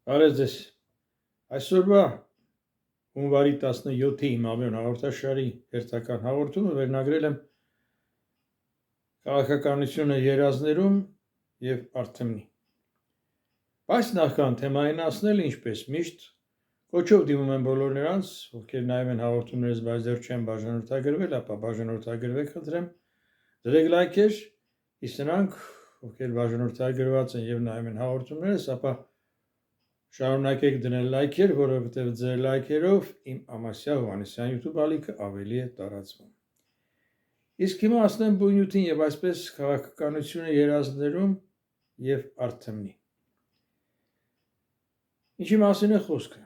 Բարև ձեզ։ Այսօրվա հունվարի 17-ի Մամլոն հաղորդաշարի հերթական հաղորդումը վերնագրել եմ քաղաքականությունը երազներում եւ Արթեմնի։ Բայց նախքան թեմային ասնել, ինչպես միշտ, կոչով դիմում եմ բոլոր նրանց, ովքեր նայում են հաղորդումներս, բայց դեռ չեն բաժանորդագրվել, ապա բաժանորդագրվեք, խնդրեմ, դրեք լայքեր, իսկ նրանք, ովքեր բաժանորդագրված են եւ նայում են հաղորդումներս, ապա շարունակեք դնել լայքեր, որովհետև ձեր լայքերով իմ Ամասյա Հովհաննիսյան YouTube ալիքը ավելի է տարածվում։ Իսկ հիմա ասնեմ բույնյութին եւ այսպես քաղաքականությունը երազներում եւ Արթեմնի։ Ինչի մասին է խոսքը։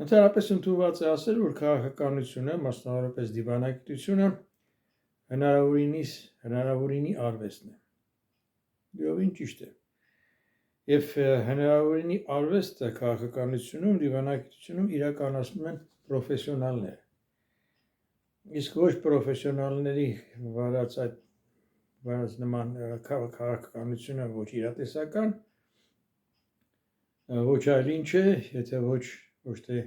Ընդհանրապես ընդունված է ասել, որ քաղաքականությունը, մասնավորապես դիվանագիտությունը, հնարավորինի արվեստն է։ Եվ ճիշտ է։ Եվ հնարավորինի արվեստը քաղաքականությունում, դիվանագիտությունում իրականացնում են պրոֆեսիոնալները։ Իսկ ոչ պրոֆեսիոնալների վարած նման քաղաքականությունը ոչ իրատեսական, ոչ այլ ինչ է, եթե ոչ թե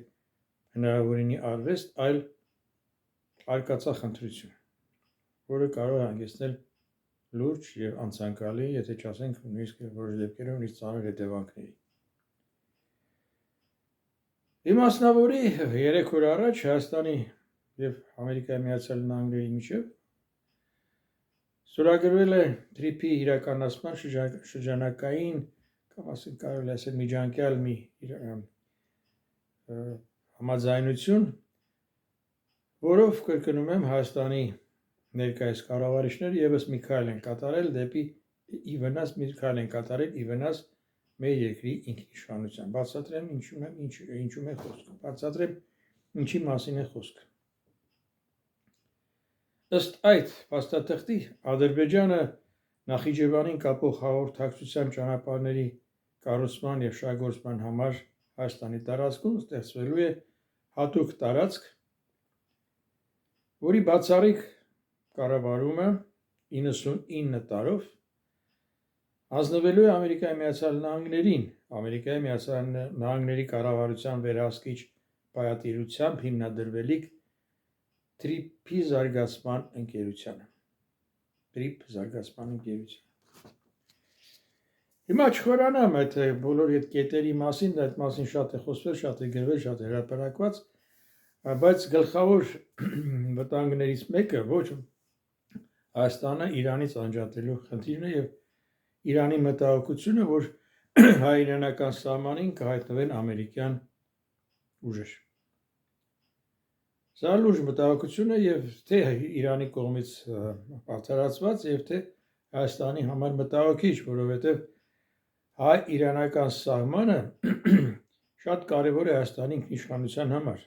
հնարավորինի արվեստ, այլ արկածախնդրություն, որը կարող է հանգեցնել լուրջ եւ անցանկալի, եթե չասենք նույնիսկ որոշ դեպքերում նույնիսկ ծանր հետևանքների։ Իմասնավորի 3 օր առաջ Հայաստանի եւ Ամերիկայի Միացյալ Նահանգների միջև ստորագրվել է TRIP-ի իրականացման շրջանակային կամ ասենք կարելի է ասել միջանկյալ մի համաձայնություն, որով կրկնում եմ Հայաստանի ներկայիս կառավարիչները եւս մի քայլ են կատարել դեպի ի վնաս մեր երկրի ինքնիշխանության։ Բացատրեմ ինչում է խոսքը։ Բացատրեմ ինչի մասին է խոսքը։ Ըստ այդ փաստաթղթի Ադրբեջանը Նախիջևանին կապող հաղորդակցության ճանապարհների կառուցման եւ շահգործման համար Հայաստանի տարածքում ստեղծվելու է հատուկ տարածք, որի բացառիկ կառավարումը 99 տարով հանձնվելու է Ամերիկայի Միացյալ Նահանգներին, Ամերիկայի Միացյալ Նահանգների կառավարության վերահսկիչ պայատիրությամբ հիմնադրվելիք TRIP-ի զարգացման ընկերությանը։ Հիմա չխորանամ այդ բոլոր այդ կետերի մասին, այդ մասին շատ է խոսվել, շատ է գրվել, շատ է հրապարակված, բայց գլխավոր վտանգներից մեկը ոչ Հայաստանը Իրանից անջատելու խնդիրն է եւ Իրանի մտահոգությունը, որ հայ-իրանական սահմանին կհայտնվեն ամերիկյան ուժեր։ Սա լուրջ մտահոգություն է եւ թե Իրանի կողմից բացառացված եւ թե Հայաստանի համար մտահոգիչ, որովհետեւ հայ-իրանական սահմանը շատ կարեւոր է Հայաստանի ինքնիշխանության համար։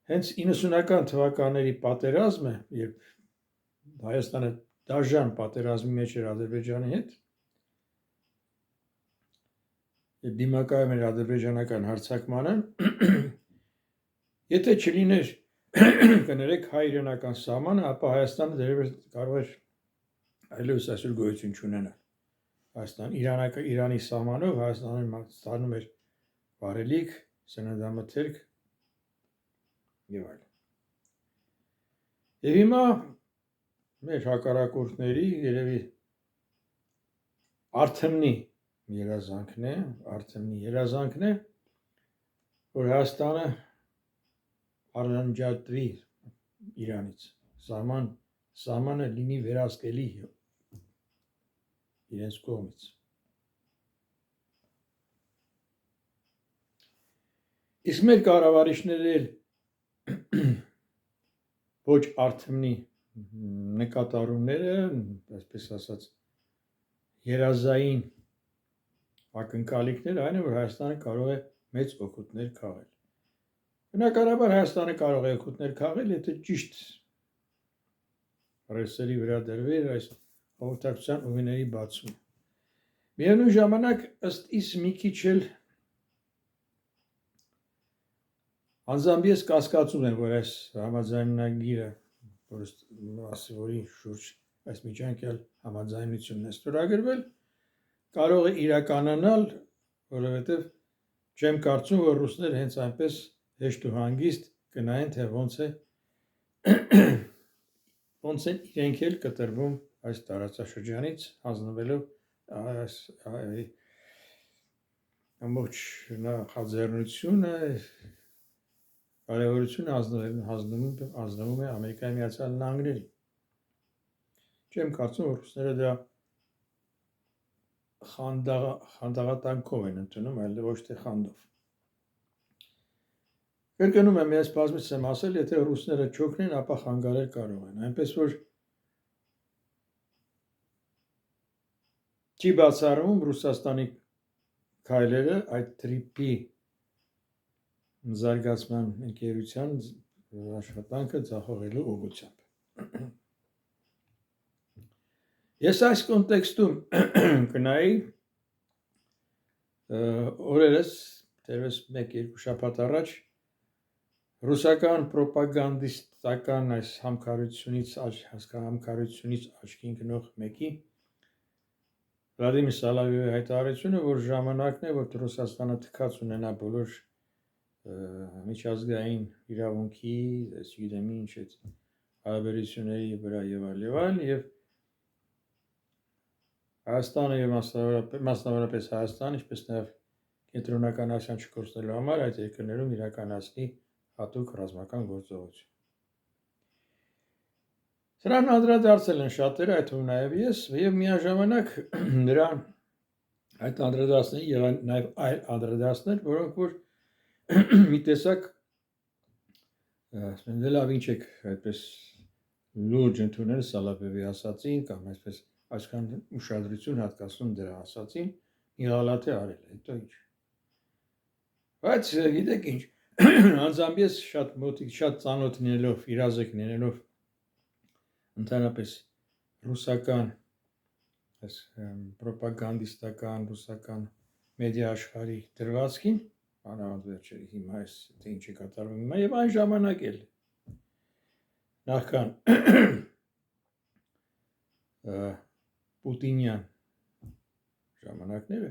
Հենց 90-ական թվականների պատերազմը, երբ Հայաստանը դաժան պատերազմի մեջ էր Ադրբեջանի հետ, եւ դիմակայում էր ադրբեջանական հարձակմանը, եթե չլիներ կներեք հայ-իրանական սահմանը, ապա Հայաստանը դեռևս կարող էր այլևս այսօր գոյություն չունենալ։ Իրանի սահմանով Հայաստանը ստանում էր վարելիք, սննդամթերք եւ այլն։ Եվ հիմա մեր հակառակորդների երևի Արթեմնի երազանքն է, որ Հայաստանը առանջատվի Իրանից, սահմանը լինի վերահսկելի իրենց կողմից։ Իսկ մեր կառավարիչները ոչ Արթեմնի նկատառումները, այսպես ասած, երազային ակնկալիքներ, այն է, որ Հայաստանը կարող է մեծ օգուտներ քաղել։ Բնականաբար Հայաստանը կարող է օգուտներ քաղել, եթե ճիշտ ռեսերի վրա դրվեր այս հաղորդակցության ուղիների բացումը։ Միևնույն ժամանակ ըստ իս մի քիչ էլ անձամբ ես կասկածում եմ, որ այս համաձայնագիրը, որի շուրջ այս միջանկյալ համաձայնությունն է ստորագրվել, կարող է իրականանալ որովհետև չեմ կարծում, որ ռուսները հենց այնպես հեշտ ու հանգիստ կնայեն, թե ոնց են իրենք էլ կտրվում այս տարածաշրջանից հանձնվելով այս ամբողջ նախաձեռնությունը կարևորությունը հանձնվում է Ամերիկայի Միացյալ Նահանգներին։ Չեմ կարծում, որ ռուսները դրա խանդավատանքով են ընդունում, այլ ոչ թե խանդով։ Կրկնում եմ, ես բազմիցս եմ ասել, եթե ռուսները չօգնեն, ապա խանգարել կարող են, այնպես որ չի բացառվում Ռուսաստանի քայլերը այդ տրիպի զարգացման ընկերության աշխատանքը ձախողելու ուղղությամբ։ Ես այս կոնտեքստում կնայի օրերս, դեռևս 1-2 շաբաթ առաջ ռուսական պրոպագանդիստական այս համքարությունից աչքի ընկնող մեկի Վլադիմիր Սալավյովի հայտարարությունը, որ ժամանակն է, որ Ռուսաստանը թքած ունենա բոլոր միջազգային իրավունքի, չգիտեմ ինչ այդ հարաբերությունների վրա եւ այլ եւ Հայաստանը եւ մասնավորապես Հայաստանը, ինչպես նաեւ կենտրոնական Ասիան չկորցնելու համար այդ երկրներում իրականացնի հատուկ ռազմական գործողություն։ Սրան անդրադարձել են շատերը, այդ թվում նաեւ ես, եւ միաժամանակ նրա այդ անդրադարձների եւ նաեւ այլ անդրադարձներ, որոնք որ մի տեսակ ասենք լավ ինչ եք այդպես լուրջ ընդունել Սալավյովի ասածին կամ այսպես այսքան ուշադրություն հատկացնում դրա ասածին, մի գալաթ է արել, հետո ինչ։ Բայց գիտեք ինչ, անձամբ ես շատ մոտիկ, շատ ծանոթ լինելով, իրազեկ լինելով ընդհանրապես ռուսական այս պրոպագանդիստական ռուսական մեդիա աշխարհի դրվածքին, անհավատ վերջերի հիմա այս թե ինչ է կատարվում հիմա եւ այն ժամանակ էլ նախքան Պուտինյան ժամանակները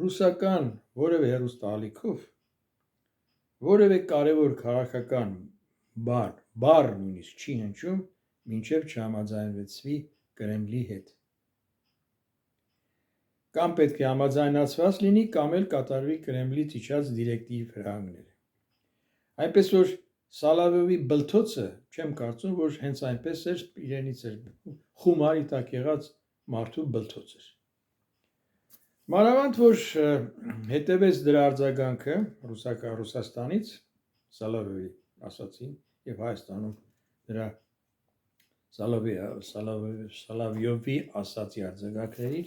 ռուսական որևէ հեռուստաալիքով որևէ կարևոր քաղաքական բառ նույնիսկ չի հնչում, մինչև չհամաձայնվեցվի Կրեմլի հետ։ Կամ պետք է համաձայնացված լինի, կամ էլ կատարվի Կրեմլից իջած դիրեկտիվ հրահանգները։ Այնպես որ Սալավյովի բլթոցը չեմ կարծում, որ հենց այնպես էր իրենից էր խումարի տակ եղած մարդու բլթոց էր։ Մանավանդ որ հետևեց դրա արձագանքը Ռուսաստանից Սալավյովի ասացին եւ Հայաստանում դրա Սալավյովի ասացի արձագանքների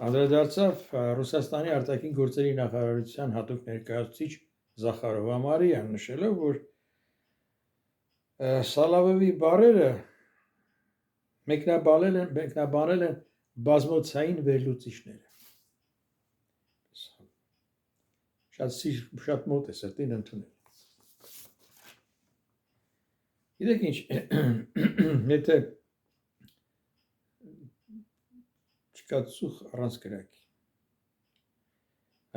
անդրադարձավ Ռուսաստանի արտաքին գործերի նախարարության հատուկ ներկայացուցիչ Զախարով Ամարյան, նշելով, որ Սալավյովի բառերը մեկնաբանել են բազմոցային վերլուծիչները։ Շատ մոտ է սրտին ընդունել։ Գիտեք ինչ, եթե չկա ծուխ առանց կրակի։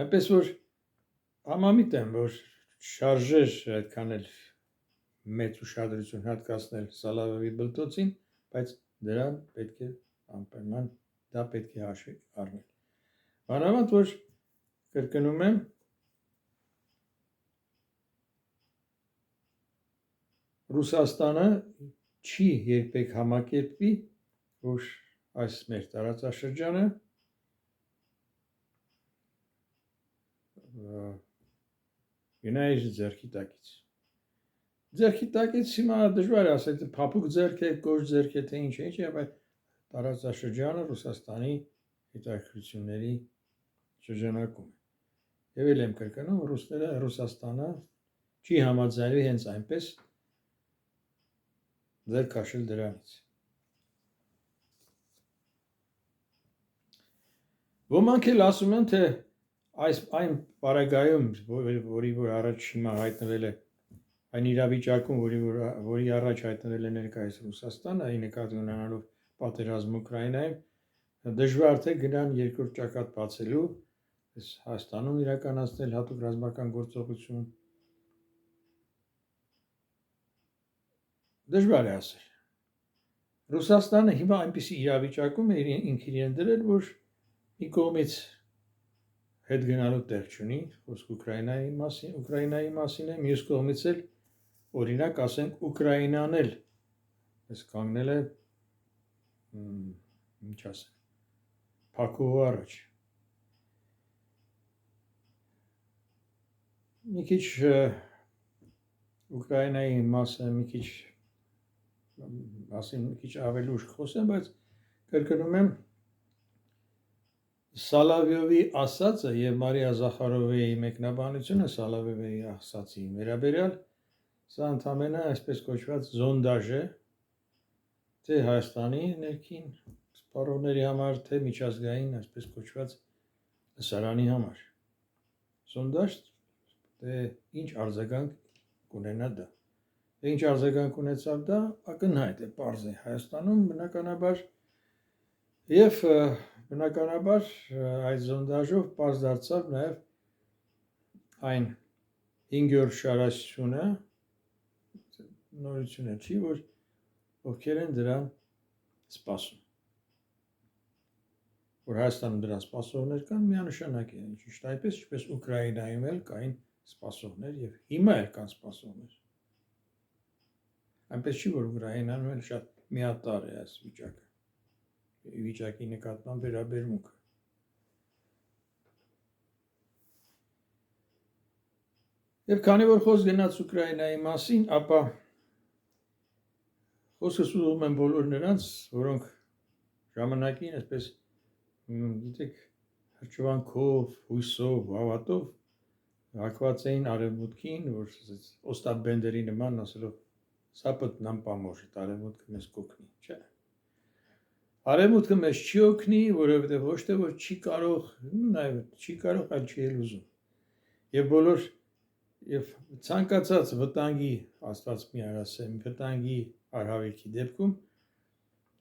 Այնպես որ համամիտ եմ, որ շարժեր այդքան էլ մեծ ուշադրություն հատկացնել Սալավյովի բլթոցին, բայց դրան պետք է անպայման դա պետք է հաշվի առնել։ Մանավանդ որ կրկնում եմ Ռուսաստանը չի երբեք համակերպվի, որ այս մեր տարածաշրջանը գնա իր ձեռքի տակից։ Ձեռքի տակից հիմա դժվար է ասել, թե փափուկ ձեռք է, կոշտ ձեռք է, թե ինչ է, բայց տարածաշրջանը Ռուսաստանի հետաքրքրությունների շրջանակում է։ Եվ էլ եմ կրկնում, Ռուսաստանը չի համաձայնվի հենց այնպես ձեր քաշել դրանից։ Ոմանք էլ ասում են, թե այն պարագայում, որի որ առաջ հիմա հայտնվել է, այն իրավիճակում, որի առաջ հայտնվել է ներկայիս Ռուսաստանը, այն նկատի ունենալով պատերազմը Ուկրաինայում, դժվար թե գնան երկրորդ ճակատ բացելու, այս Հայաստանում իրականացնել հատուկ ռազմական գործողություն։ Դժվար է ասել։ Ռուսաստանը հիմա այնպիսի իրավիճակում է ինքն իրեն դրել, որ մի կողմից հետ գնալու տեղ չունի, խոսք Ուկրաինայի մասին է, մյուս կողմից էլ օրինակ ասենք Ուկրաինան էլ այս կանգնել է ինչ ասեմ, փակուղու առաջ։ Մի քիչ Ուկրաինայի մասը մի քիչ ավելի ուշ խոսեմ, բայց կրկնում եմ Սալավյովի ասածը եւ Մարիա Զախարովի մեկնաբանությունը Սալավյովի ասածի վերաբերյալ սա ընդամենը այսպես կոչված զոնդաժ է թե Հայաստանի ներքին սպառողների համար, թե միջազգային այսպես կոչված լսարանի համար։ Զոնդաժ թե ինչ արձագանք կունենա դա։ Ինչ արձագանք ունեցավ դա ակնհայտ է, պարզ է Հայաստանում բնականաբար եւ բնականաբար այդ զոնդաժով պարզ դարձավ նաեւ այն 5-րդ շարաշությունը նորությունը չի, որ ովքեր են դրան սպասում։ Որ Հայաստանում դրան սպասողներ կան, միանշանակ է, ճիշտ այնպես, ինչպես Ուկրաինայում էլ կային սպասողներ եւ հիմա էլ կան սպասողներ։ Այնպես չի, որ Ուկրաինայում էլ շատ միատարր է այս վիճակը։ Վիճակի նկատմամբ վերաբերմունքը։ Եվ քանի որ խոսք գնաց Ուկրաինայի մասին, ապա խոսքս ուղղում եմ բոլոր նրանց, որոնք ժամանակին այսպես գիտեք հրճվանքով, հույսով, հավատով հակված էին արևմուտքին, որ Օստապ Բենդերի նման ասելով «Սապոտ нам поможет», արևմուտքը մեզ կօգնի, չէ։ Արևմուտքը մեզ չի օգնի, որովհետև ոչ թե որ չի կարող, նաև չի կարող, այլ չի էլ ուզում։ Եվ բոլոր եւ ցանկացած վտանգի, Աստված մի արասեմ, վտանգի արհավիրքի դեպքում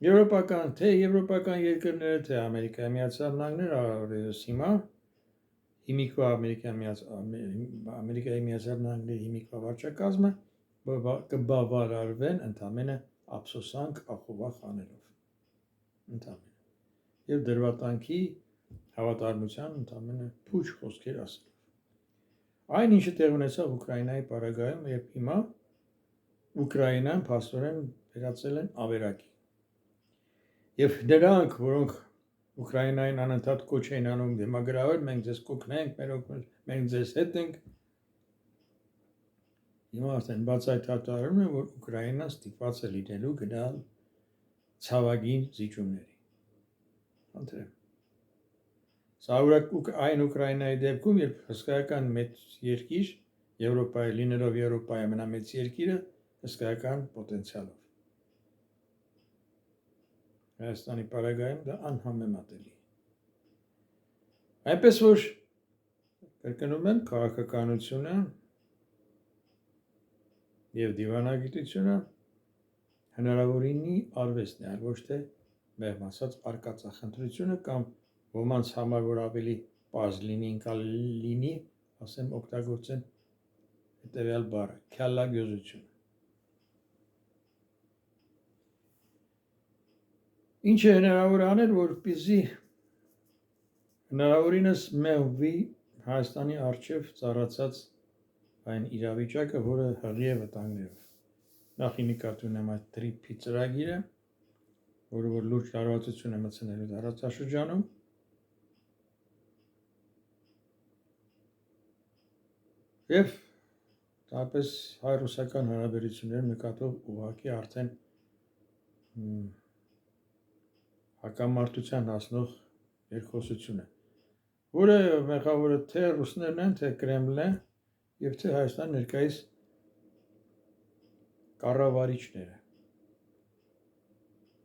եվրոպական երկրները, թե Ամերիկայի Միացյալ Նահանգները առայժմ հիմա հիմիկվա Ամերիկայի Միացյալ Նահանգների հիմիկվա վարչակազմը կբավարարվեն ընդամենը ափսոսանք ախովախ անելով ընդամենը եւ դրվատանքի հավատարմության ընդամենը փուչ խոսքեր ասելով այն ինչը տեղ ունեցավ Ուկրաինայի պարագայում եւ հիմա Ուկրաինան փաստորեն վերածել են ավերակի եւ նրանք որոնք Ուկրաինային անընդհատ կոչ էին անում դեմագրավել մենք ձեզ կօգնենք մենք ձեզ հետ ենք հիմա արդեն բացայտարարում են որ Ուկրաինան ստիպված է լինելու գնալ ցավագին զիջումների Անտրեմ Սա այն Ուկրաինայի դեպքում, երբ հսկայական մեծ երկիր, Եվրոպայի լինելով Եվրոպայի ամենամեծ երկիրը, հսկայական պոտենցիալով։ Հայաստանի պարագայում դա անհամեմատելի։ Այնպես որ կրկնում եմ քաղաքականությունը եւ դիվանագիտությունը հնարավորինի արվեստն է, այլ ոչ թե մեղմ ասած արկածախնդրությունը կամ ոմանց համար որ ավելի պարզ լինի, լինի, ասեմ օգտագործեն հետևյալ բառը՝ քյալագյոզություն։ Ինչ է հնարավոր անել, որպեսզի հնարավորինս մեղվի Հայաստանի առջև ծառացած այն իրավիճակը, որը հղի է վտանգներով։ Նախ նկատի ունեմ այդ տրիփի ծրագիրը, որը որ լուրջ լարվածություն է մտցնելու տարածաշրջանում։ Եվ տարպես հայ-ռուսական հարաբերություններ նկատող ուղղակի արդեն հակամարտության հասնող երկխոսություն է, որը մեղավորը թե ռուսներն են, թե Կրեմլն է, եւ թե Հայաստան ներկայիս կառավարիչները։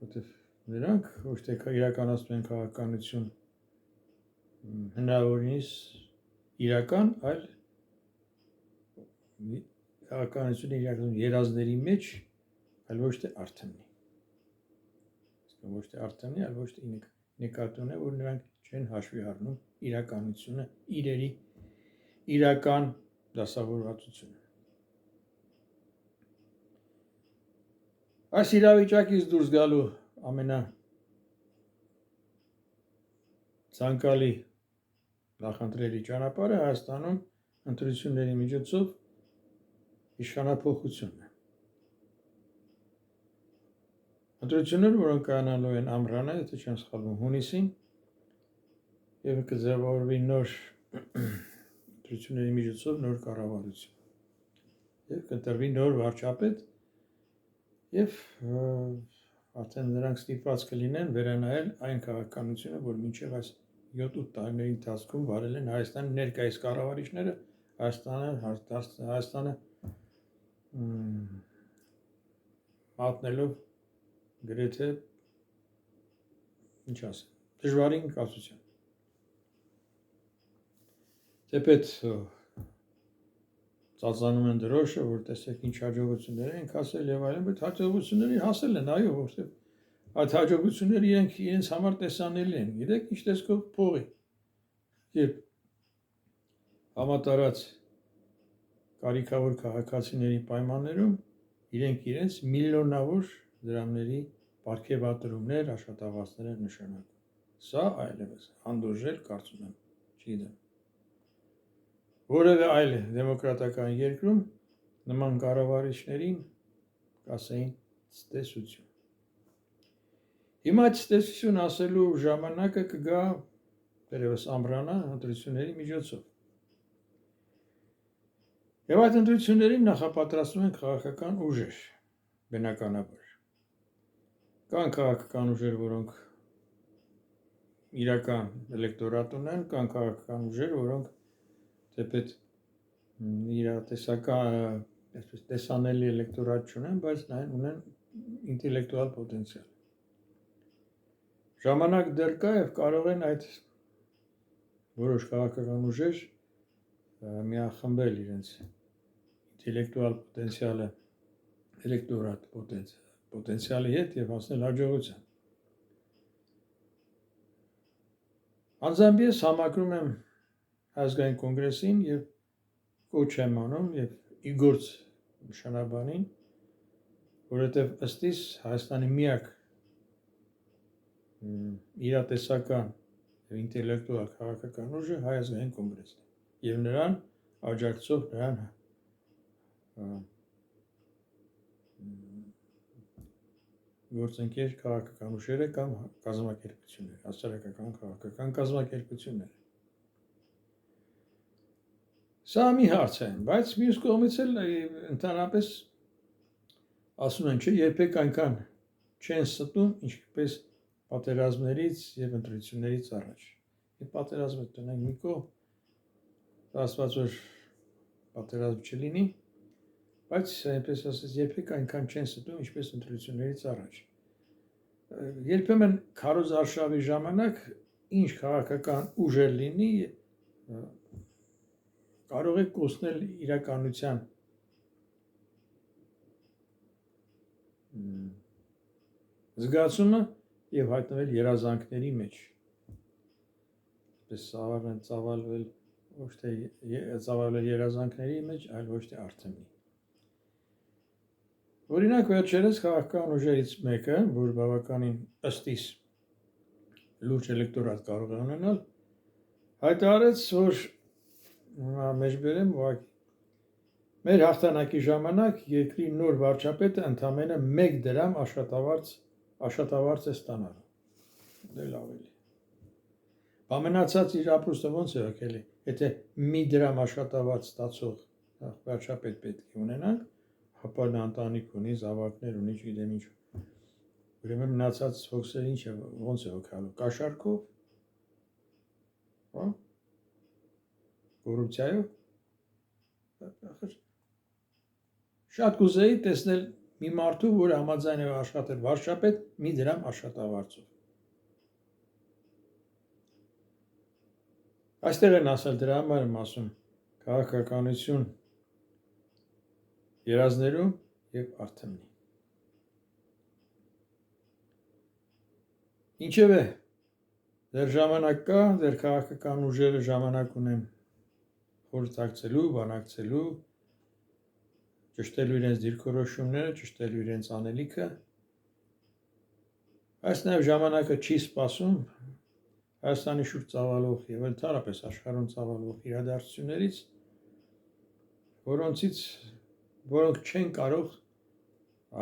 Որտեւ նրանք ոչ թե իրականացնում են քաղաքականություն հնարավորինս իրական, այլ քաղաքականությունը իրականացնում երազների մեջ, այլ ոչ թե արթմնի։ Ոչ թե արթմնի, այլ ոչ թե նկատի ունեմ, որ նրանք չեն հաշվի առնում իրականությունը, իրերի իրական դասավորվածությունը։ Այս իրավիճակից դուրս գալու ամենացանկալի նախընտրելի ճանապարհը Հայաստանում ընտրությունների միջոցով իշխանափոխությունն է։ Ընտրությունները, որոնք կայանալու են ամռանը, եթե չեմ սխալվում, հունիսին, եւ կձևավորվի նոր ընտրությունների միջոցով նոր կառավարություն եւ կընտրվի նոր վարչապետ եւ արդեն նրանք ստիպված կլինեն վերանայել այն քաղաքականությունը, որ մինչեւ այս 7-8 տարիների ընթացքում վարել են Հայաստանի ներկայիս կառավարիչները, Հայաստանը մատնելով գրեթե ինչ ասեմ, դժվարին կացության։ Թեպետ ծածանում են դրոշը, որ տեսեք ինչ հաջողություններ են հասել եւ այլն, բայց հաջողությունների հասել են, այո, որտեղ այդ հաջողությունները իրենց համար տեսանելի են։ Գիտեք, ինչ տեսքով փողի։ Երբ համատարած կարիքավոր քաղաքացիների պայմաններում իրենց միլիոնավոր դրամների պարգևատրումներ, աշխատավարձներ են նշանակում։ Սա այլևս անդորժել կարծում եմ, չգիտեմ։ Որևէ այլ դեմոկրատական երկրում նման կառավարիչներին կասեին ցտեսություն։ Հիմա ցտեսություն ասելու ժամանակը կգա դերևս ամռանը ընտրությունների միջոցով։ Եվ այդ ընտրություններին նախապատրաստում են քաղաքական ուժեր, բնականաբար։ Կան քաղաքական ուժեր, որոնք իրական էլեկտորատ ունեն, կան քաղաքական ուժեր, որոնք թեպետ տեսանելի էլեկտորատ չունեն, բայց նաև ունեն ինտելեկտուալ պոտենցիալ։ Ժամանակ դեռ կա եւ կարող են այդ որոշ քաղաքական ուժեր միախմբել իրենց ինտելեկտուալ պոտենցիալը, էլեկտորատ պոտենցիալի հետ եւ հասնել հաջողության։ Անձամբ ես համակրում եմ Ազգային կոնգրեսին եւ կոչ եմ անում եւ իգործ նշանաբանին, որովհետեւ ըստ իս Հայաստանի միակ իրատեսական եւ ինտելեկտուալ քաղաքական ուժը Հայ ազգային կոնգրեսն է եւ նրան աջակցող նրան գործընկեր քաղաքական ուժերը կամ կազմակերպություններ, հասարակական քաղաքական կազմակերպություններ։ Սա մի հարց է, բայց մյուս կողմից էլ ընդհանրապես ասում են, չէ, երբեք այնքան չեն ստում, ինչպես պատերազմներից եւ ընտրություններից առաջ։ Եվ պատերազմը տնենք մի կողմ, ասված որ պատերազմ չլինի, բայց այնպես ասած երբեք այնքան չեն ստում, ինչպես ընտրություններից առաջ։ Երբեմն քարոզարշավի ժամանակ ինչ քաղաքական ուժեր լինի, կարող է կորցնել իրականության զգացումը եւ հայտնվել երազանքների մեջ։ Պես ծավալվել ոչ թե ծավալվել երազանքների մեջ, այլ ոչ թե արթմի։ Օրինակ վերջերս քաղաքական ուժերից մեկը, որ բավականին ըստ իս լուրջ էլեկտորատ կարող է ունենալ, հայտարարեց, որ մեջբերեմ ուղղակի մեր հաղթանակի ժամանակ երկրի նոր վարչապետը ընդամենը 1 դրամ աշխատավարձ է ստանալու։ Դե լավ էլի։ Ամենացած իր ապրուստը ոնց է եկել, եթե 1 դրամ աշխատավարձ ստացող վարչապետ պետք է ունենանք, ապա նա ընտանիք ունի, զավակներ ունի, չգիտեմ ինչ։ Ուրեմն մնացած հոգսերը ինչ է, ոնց է հոգալու, կաշառքով, հա՞, կոռուպցիայով։ Շատ կուզեի տեսնել մի մարդու, որը համաձայն է աշխատել վարչապետ 1 դրամ աշխատավարձով։ Այստեղ են ասել, դրա համար եմ ասում, քաղաքականություն երազներում եւ արթմնի։ Ինչևէ, Ձեր ժամանակ կա, ձեր քաղաքական ուժերը ժամանակ ունեն խորհրդակցելու, բանակցելու, ճշտելու իրենց դիրքորոշումները, ճշտելու իրենց անելիքը։ Այս նաև ժամանակը չի սպասում Հայաստանի շուրջ ծավալող եւ ընդհանրապես աշխարհում ծավալող իրադարձություններից, որոնք չեն կարող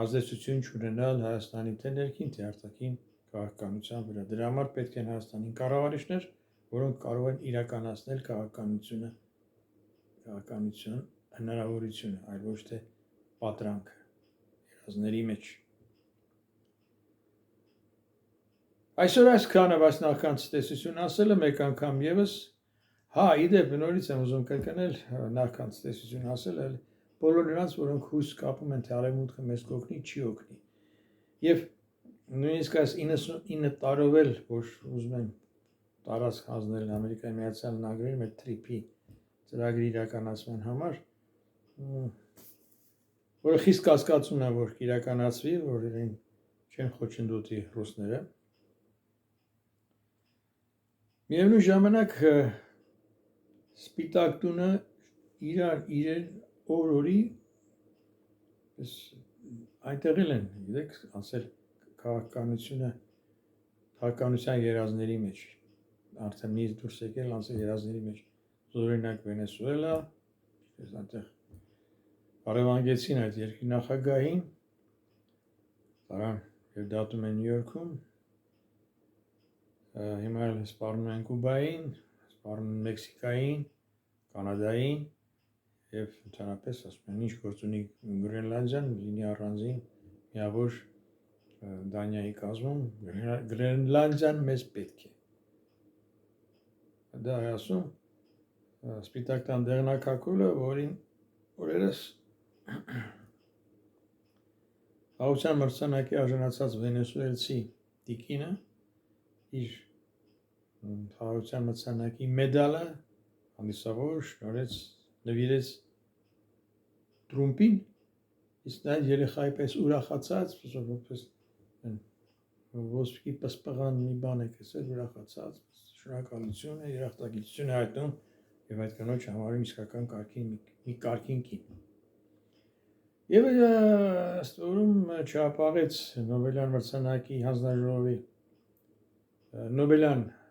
ազդեցություն ունենալ Հայաստանի թե ներքին, թե արտաքին քաղաքականության վրա։ Դրա համար պետք են Հայաստանին կառավարիչներ, որոնք կարող են իրականացնել քաղաքականություն հնարավորությունը, այլ ոչ թե պատրանք երազների մեջ։ Այսօր այսքանը, բայց նախքան ցտեսություն ասելը մեկ անգամ եւս, իդեպ նորից եմ ուզում կրկնել նախքան ցտեսություն ասելը, բոլոր նրանց, որոնք հույս կապում են, թե արևմուտքը մեզ կօգնի, չի օգնի։ Եվ նույնիսկ այս 99 տարով էլ, որ ուզում են տարածք հանձնել Ամերիկայի Միացյալ Նահանգների մեր թրիփի ծրագրի իրականացման համար, որը խիստ կասկածում է, որ իրականացվի, որ իրեն չեն խոչընդոտի ռուսները։ Միևնույն ժամանակ Սպիտակ տունը իրեն օր-օրի այնտեղ են, գիտեք, ասել քաղաքականության երազների մեջ, արդեն նույնիսկ դուրս եկել ասել երազների մեջ, օրինակ Վենեսուելա, այնտեղ առևանգեցին այդ երկրի նախագահին, տարան եւ դատում են Նյու Յորքում, հիմա էլ սպառնում են Կուբային, սպառնում են Մեքսիկային, Կանադային եւ ընդհանրապես ասում են ինչ գործ ունի Գրենլանդիան, լինի առանձին միավոր Դանիայի կազմում, Գրենլանդիան մեզ պետք է։ Դա է ասում Սպիտակ տան դեղնակակուլը, որին օրերս Խաղաղության մրցանակի արժանացած վենեսուելցի տիկինը իր խաղաղության մրցանակի մեդալը հանդիսավոր շնորհեց, նվիրեց Տրումպին, իսկ նա երեխայի պես ուրախացած, որպես ոսկի պսպղան մի բան է կսել, ուրախացած, շնորհակալություն է, երախտագիտություն է հայտնում եւ այդ կնոջ համարում իսկական մի կարգին կին։ Եվ ըստ որում չհապաղեց Նոբելյան մրցանակի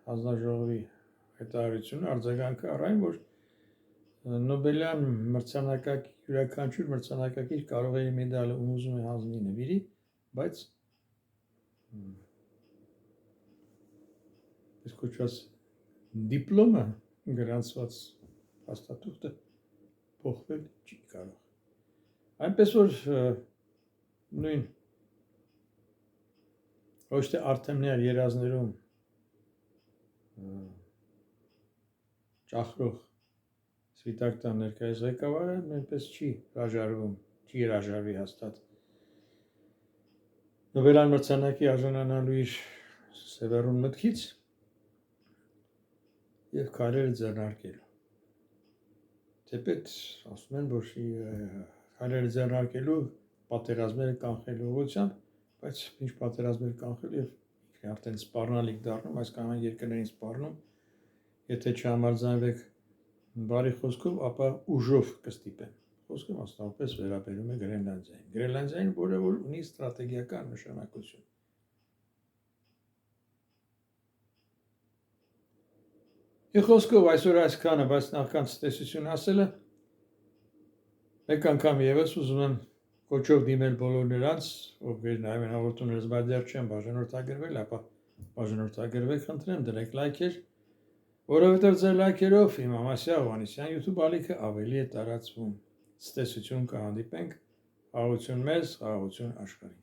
հանձնաժողովի հայտարարությունը, արձագանքը առ այն, որ Նոբելյան յուրաքանչյուր մրցանակակիր կարող է իր մեդալը ում ուզում է հանձնի նվիրի, բայց այս կոչված դիպլոմը գրանցված փաստաթուղթը փոխվել չի կարող։ Այնպես որ նույն ոչ թե Արտեմնյար երազներում ճախրող Սպիտակ տան ներկայիս ղեկավարը նույնպես չի հրաժարվի հաստատ Նոբելյան մրցանակի արժանանալու իր սևեռուն մտքից եւ քայլերը ձեռնարկելու։ Թեպետ ասում են, որ քայլերը ձեռնարկելու պատերազմները կանխելու ուղղությամբ, բայց ինչ պատերազմներ կանխելու եւ արդեն սպառնալիք դառնում, այս կամ այն երկրներին սպառնում, եթե չհամաձայնվեք բարի խոսքով, ապա ուժով կստիպեն։ Խոսքը մասնավորապես վերաբերում է Գրենլանդիային։ Գրենլանդիային, որը որ ունի ստրատեգիական նշանակություն։ Եվ խոսքով այսօր այսքանը, բայց նախքան ցտեսություն ասելը, մեկ անգամ եւս ուզում եմ կոչով դիմել բոլոր նրանց, ովքեր նայում են հաղորդումներս, բայց դեռ չեն բաժանորդագրվել, ապա բաժանորդագրվեք, խնդրեմ, դրեք լայքեր, որովհետև ձեր լայքերով իմ Ամասյա Հովհաննիսյան YouTube ալիքը ավելի է տարածվում։ Ցտեսություն կհանդիպենք, խաղաղություն մեզ, խաղաղություն աշխարհին։